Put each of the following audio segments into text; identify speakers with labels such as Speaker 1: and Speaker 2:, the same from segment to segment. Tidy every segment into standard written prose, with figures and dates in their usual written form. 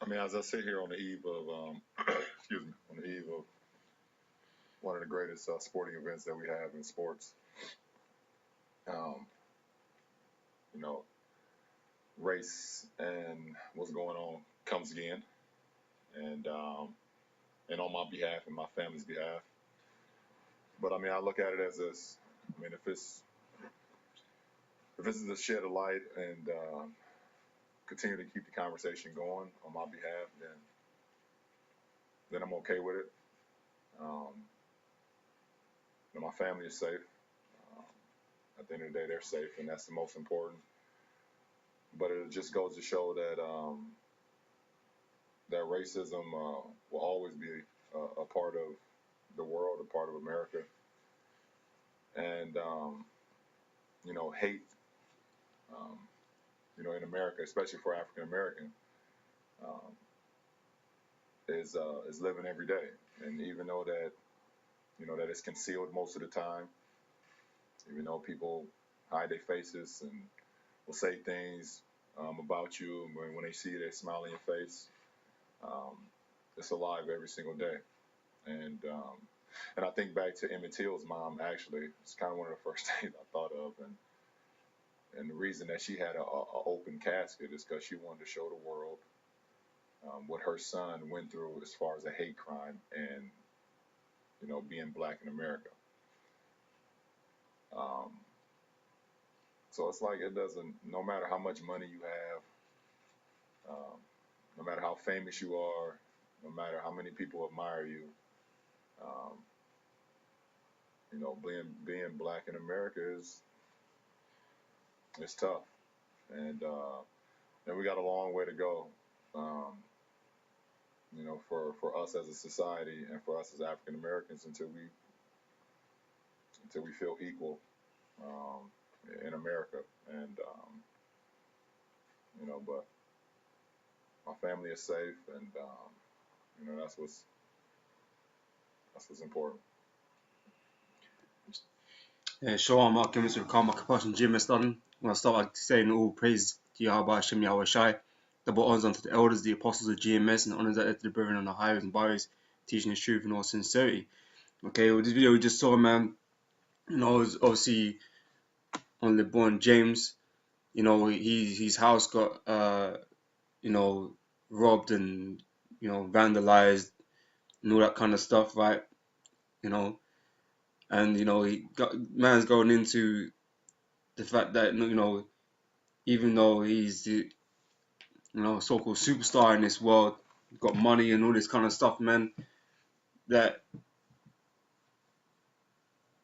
Speaker 1: I mean, as I sit here on the eve of, excuse me, on the eve of one of the greatest sporting events that we have in sports, you know, race and what's going on comes again, and on my behalf and my family's behalf. But I mean, I look at it as this. I mean, if this is a shed of light and continue to keep the conversation going on my behalf, then I'm okay with it. My family is safe. At the end of the day, they're safe, and that's the most important. But it just goes to show that that racism will always be a part of the world, a part of America, and hate. In America, especially for African American, is living every day. And even though that that it's concealed most of the time, even though people hide their faces and will say things about you, when they see you, they smile in your face. It's alive every single day. And I think back to Emmett Till's mom. Actually, it's kind of one of the first things I thought of, and the reason that she had a open casket is because she wanted to show the world what her son went through as far as a hate crime and being black in America. So it's like it doesn't, no matter how much money you have, no matter how famous you are, no matter how many people admire you, being black in America it's tough, and we got a long way to go, for us as a society and for us as African Americans until we feel equal in America, and but my family is safe, and that's what's important.
Speaker 2: Shalom, Mark Gimmons with Karma Compassion GMS London. I want to start by saying all praise to Yahweh Hashem Yahweh Shai. Double honors unto the elders, the apostles of GMS, and honors that to the brethren on the highways and byways, teaching the truth in all sincerity. Okay, well, this video we just saw, man, is obviously on LeBron James. His house got robbed and vandalized and all that kind of stuff, right? And man's going into the fact that even though he's the so-called superstar in this world, got money and all this kind of stuff, man, that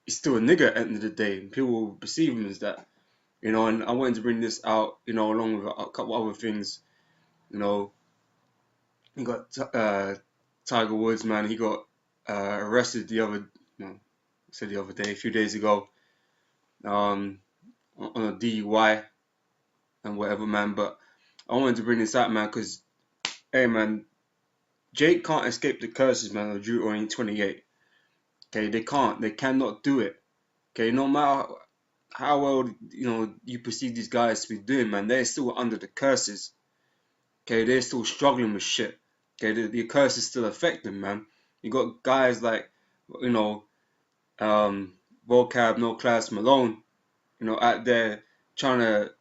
Speaker 2: he's still a nigga at the end of the day, and people will perceive him as that. And I wanted to bring this out, along with a couple other things. You got Tiger Woods, man. He got arrested the other day, a few days ago, on a DUI and whatever, man. But I wanted to bring this out, man, because, hey, man, Jake can't escape the curses, man, of Deuteronomy 28. Okay, they can't. They cannot do it. Okay, no matter how well you perceive these guys to be doing, man, they're still under the curses. Okay, they're still struggling with shit. Okay, the curses still affect them, man. You got guys like Vocab, No Class, Malone, out there trying to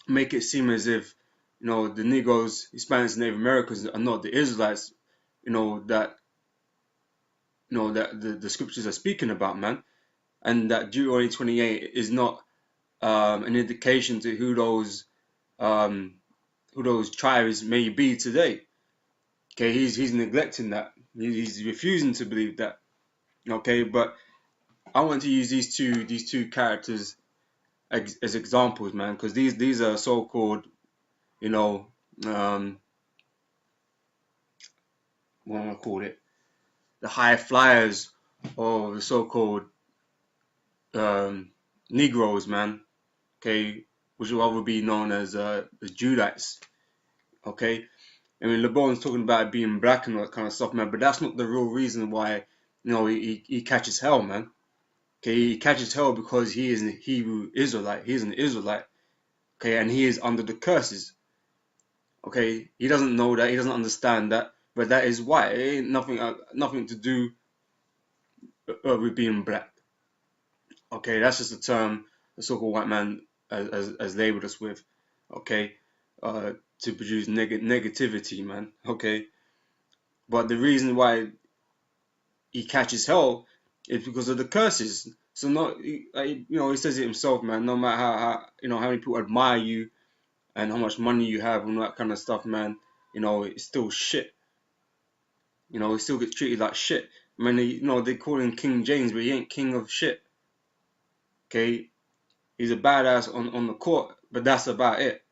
Speaker 2: make it seem as if the Negroes, Hispanics, and Native Americans are not the Israelites, that the scriptures are speaking about, man. And that Deuteronomy 28 is not an indication to who those tribes may be today. Okay, he's neglecting that. He's refusing to believe that. Okay, but I want to use these two characters as examples, man, because these are so-called, what am I call it? The high flyers, or the so-called Negroes, man. Okay, which will other be known as the Judites. Okay, I mean, LeBron's talking about being black and all that kind of stuff, man, but that's not the real reason why he catches hell, man. Okay, he catches hell because he is a Hebrew Israelite. He is an Israelite. Okay, and he is under the curses. Okay, he doesn't know that, he doesn't understand that, but that is why. It ain't nothing to do with being black. Okay, that's just a term the so-called white man has labeled us with. Okay, to produce negativity, man. Okay, but the reason why he catches hell is because of the curses. So he says it himself, man. No matter how how many people admire you and how much money you have and all that kind of stuff, man. It's still shit. He still gets treated like shit. I mean, they call him King James, but he ain't king of shit. Okay, he's a badass on the court, but that's about it.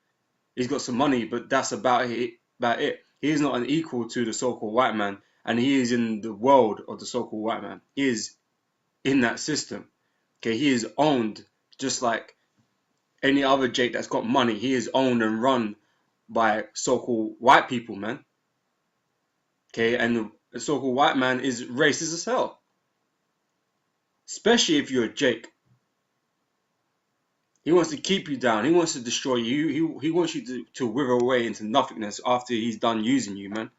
Speaker 2: He's got some money, but that's about it. He is not an equal to the so-called white man, and he is in the world of the so-called white man. He is in that system. Okay, he is owned just like any other Jake that's got money. He is owned and run by so-called white people, man. Okay, and the so-called white man is racist as hell, especially if you're a Jake. He wants to keep you down. He wants to destroy you. He wants you to wither away into nothingness after he's done using you, man.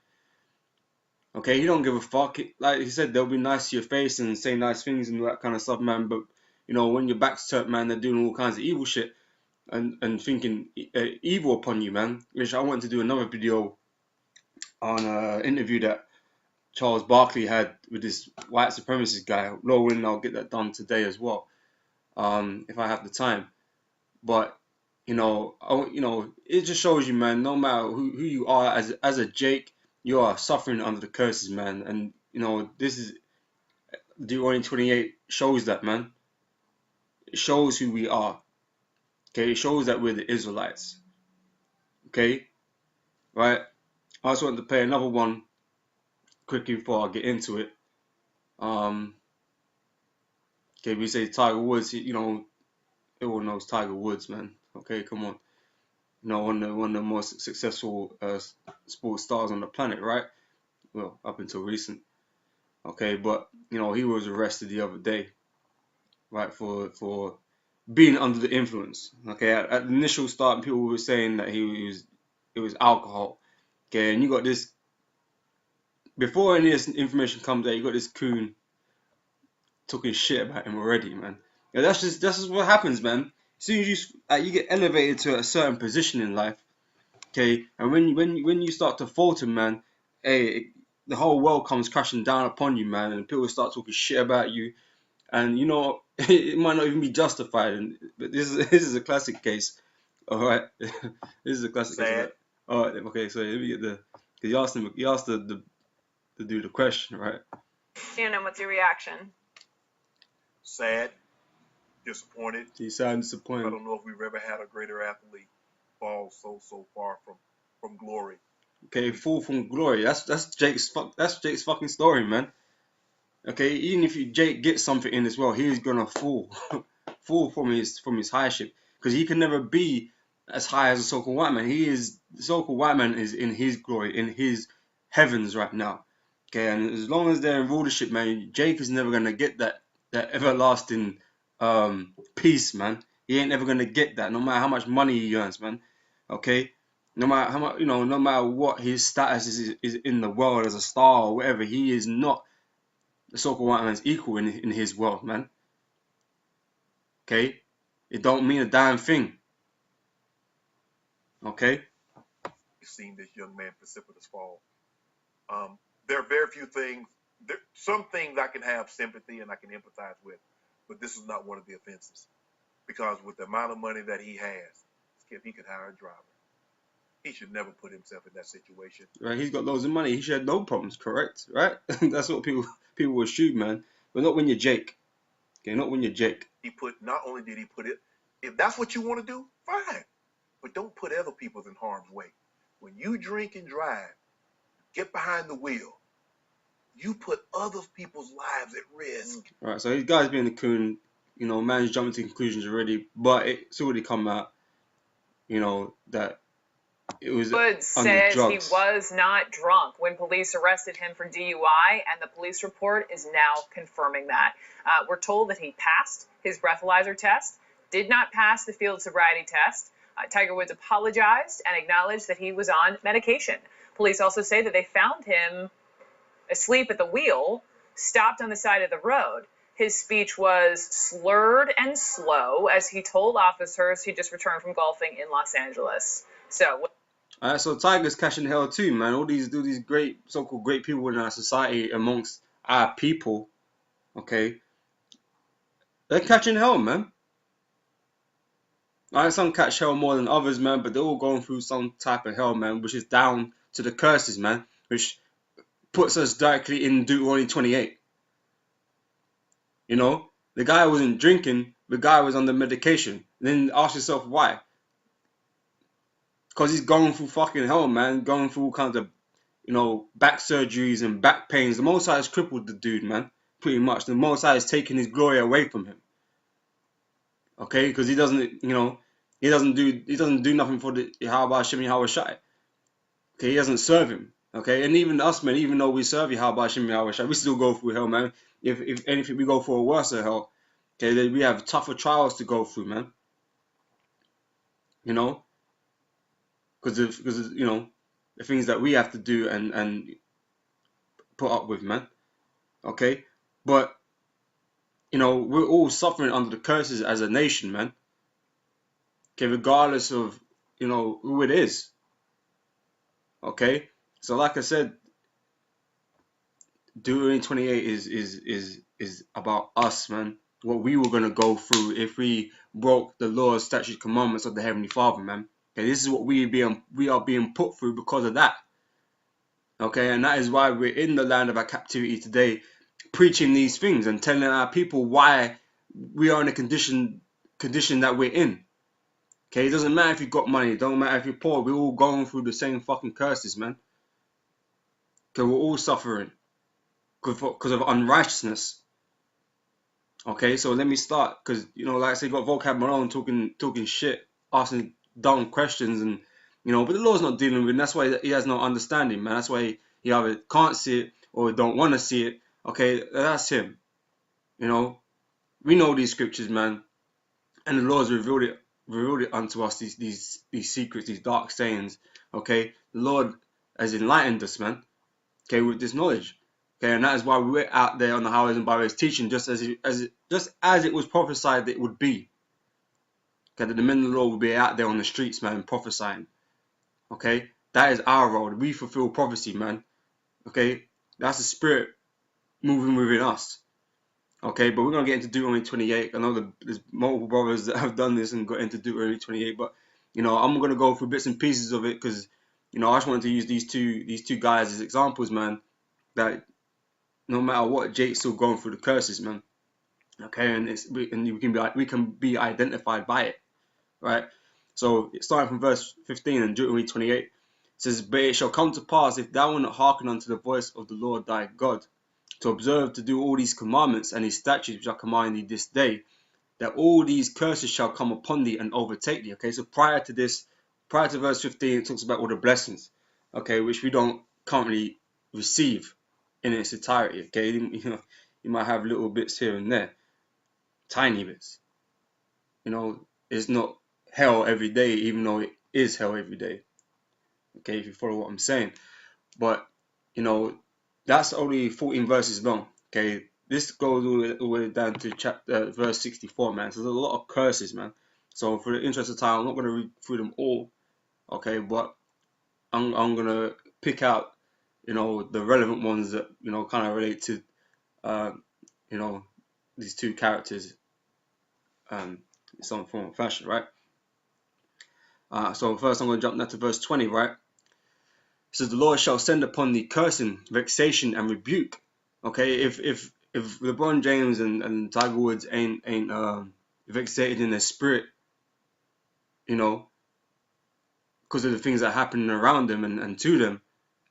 Speaker 2: Okay, he don't give a fuck. Like he said, they'll be nice to your face and say nice things and that kind of stuff, man. But when your back's turned, man, they're doing all kinds of evil shit and thinking evil upon you, man. Which I want to do another video on an interview that Charles Barkley had with this white supremacist guy. Lord willing, I'll get that done today as well, if I have the time. But it just shows you, man. No matter who you are as a Jake, you are suffering under the curses, man. And this is Deuteronomy 28 shows that, man. It shows who we are. Okay, it shows that we're the Israelites. Okay, right. I just wanted to play another one quickly before I get into it. Okay, we say Tiger Woods. Everyone knows Tiger Woods, man. Okay, come on. One of the most successful sports stars on the planet, right? Well, up until recent. Okay, but he was arrested the other day, right, for being under the influence. Okay, at the initial start, people were saying that it was alcohol. Okay, and you got this. Before any of this information comes out, you got this coon talking shit about him already, man. Yeah, that's just what happens, man. As soon as you get elevated to a certain position in life, okay, and when you start to falter, man, hey, the whole world comes crashing down upon you, man, and people start talking shit about you, and it might not even be justified. But this is a classic case, all right. This is a classic case. Right? All right, okay. So let me get because you asked the do the question, right?
Speaker 3: Shannon, what's your reaction?
Speaker 4: Sad, disappointed.
Speaker 2: You sound disappointed.
Speaker 4: I don't know if we've ever had a greater athlete fall so far from glory.
Speaker 2: Okay, fall from glory. That's Jake's fucking story, man. Okay, even if Jake gets something in as well, he's gonna fall from his highship, because he can never be as high as a so-called white man. The so-called white man is in his glory, in his heavens right now. Okay, and as long as they're in rulership, man, Jake is never gonna get that everlasting peace, man. He ain't ever gonna get that, no matter how much money he earns, man. Okay, no matter how much, no matter what his status is in the world as a star or whatever, he is not the so-called white man's equal in his world, man. Okay, it don't mean a damn thing. Okay.
Speaker 4: You've seen this young man precipitous fall. There are very few things. Some things I can have sympathy and I can empathize with, but this is not one of the offenses, because with the amount of money that he has, if he could hire a driver, he should never put himself in that situation.
Speaker 2: Right, he's got loads of money. He should have no problems, correct? Right? That's what people assume, man. But not when you're Jake. Okay, not when you're Jake.
Speaker 4: Not only did he put it, if that's what you want to do, fine. But don't put other people in harm's way. When you drink and drive, get behind the wheel, you put other people's lives at risk.
Speaker 2: All right, so these guys being a coon, man's jumping to conclusions already, but it's already come out, that it was
Speaker 3: Woods
Speaker 2: under
Speaker 3: says
Speaker 2: drugs.
Speaker 3: He was not drunk when police arrested him for DUI, and the police report is now confirming that. We're told that he passed his breathalyzer test, did not pass the field sobriety test, Tiger Woods apologized and acknowledged that he was on medication. Police also say that they found him asleep at the wheel, stopped on the side of the road. His speech was slurred and slow as he told officers he just returned from golfing in Los Angeles. So
Speaker 2: Tiger's catching hell too, man. All these great, so-called great people in our society, amongst our people, okay, they're catching hell, man. Some catch hell more than others, man, but they're all going through some type of hell, man, which is down to the curses, man, which puts us directly in Deuteronomy 28. You know, the guy wasn't drinking, the guy was under medication. Then ask yourself why. Because he's going through fucking hell, man, going through all kinds of, back surgeries and back pains. The Most High has crippled the dude, man, pretty much. The Most High has taken his glory away from him. Okay, because he doesn't, he doesn't do nothing for the Yahweh Hashem Yahweh Shai. Okay, he doesn't serve him. Okay, and even us, man, even though we serve Yahweh Hashem Yahweh Shai, we still go through hell, man. If anything, we go for a worse hell. Okay, then we have tougher trials to go through, man. Because the things that we have to do and put up with, man. Okay, but we're all suffering under the curses as a nation, man. Okay, regardless of who it is. Okay, so like I said, Deuteronomy 28 is about us, man. What we were gonna go through if we broke the laws, statutes, commandments of the Heavenly Father, man. Okay, this is what we are being put through because of that. Okay, and that is why we're in the land of our captivity today, preaching these things and telling our people why we are in the condition that we're in. Okay, it doesn't matter if you've got money, it don't matter if you're poor, we're all going through the same fucking curses, man. Okay, we're all suffering because of unrighteousness. Okay, so let me start, because like I said, you got Vocab Malone talking shit, asking dumb questions, and but the Lord's not dealing with it, and that's why he has no understanding, man. That's why he either can't see it or don't want to see it. Okay, that's him. We know these scriptures, man, and the Lord's revealed it unto us, these secrets, these dark sayings. Okay, the Lord has enlightened us, man. Okay, with this knowledge. Okay, and that is why we're out there on the highways and byways teaching, just as it was prophesied that it would be. Okay, that the men of the Lord will be out there on the streets, man, prophesying. Okay, that is our role. We fulfill prophecy, man. Okay, that's the Spirit moving within us. Okay, but we're going to get into Deuteronomy 28. I know there's multiple brothers that have done this and got into Deuteronomy 28, but, I'm going to go through bits and pieces of it because, I just wanted to use these two guys as examples, man, that no matter what, Jake's still going through the curses, man. Okay, and we can be identified by it, right? So, starting from verse 15 in Deuteronomy 28, it says, "But it shall come to pass, if thou wilt not hearken unto the voice of the Lord thy God, to observe to do all these commandments and his statutes which I command thee this day, that all these curses shall come upon thee and overtake thee." Okay, so prior to verse 15, it talks about all the blessings, okay, which we don't currently receive in its entirety. Okay, you might have little bits here and there, tiny bits. It's not hell every day, even though it is hell every day. Okay, if you follow what I'm saying. But that's only 14 verses long. Okay, this goes all the way down to verse 64, man. So there's a lot of curses, man. So for the interest of time, I'm not going to read through them all. Okay, but I'm going to pick out, the relevant ones that, kind of relate to, these two characters in some form of fashion, right? So first I'm going to jump down to verse 20, right? It says, "The Lord shall send upon thee cursing, vexation, and rebuke." Okay, if LeBron James and Tiger Woods ain't vexated in their spirit, because of the things that are happening around them and to them,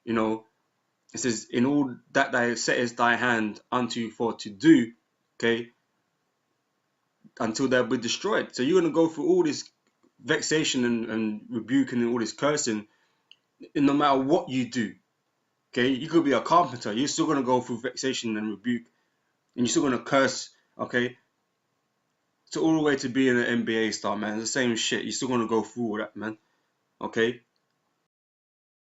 Speaker 2: it says, "In all that thou settest thy hand unto for to do," okay, until they'll be destroyed. So you're going to go through all this vexation and rebuking and all this cursing, no matter what you do. Okay, you could be a carpenter, you're still going to go through vexation and rebuke, and you're still going to curse, okay, to all the way to being an NBA star, man. It's the same shit. You're still gonna go through all that, man. Okay.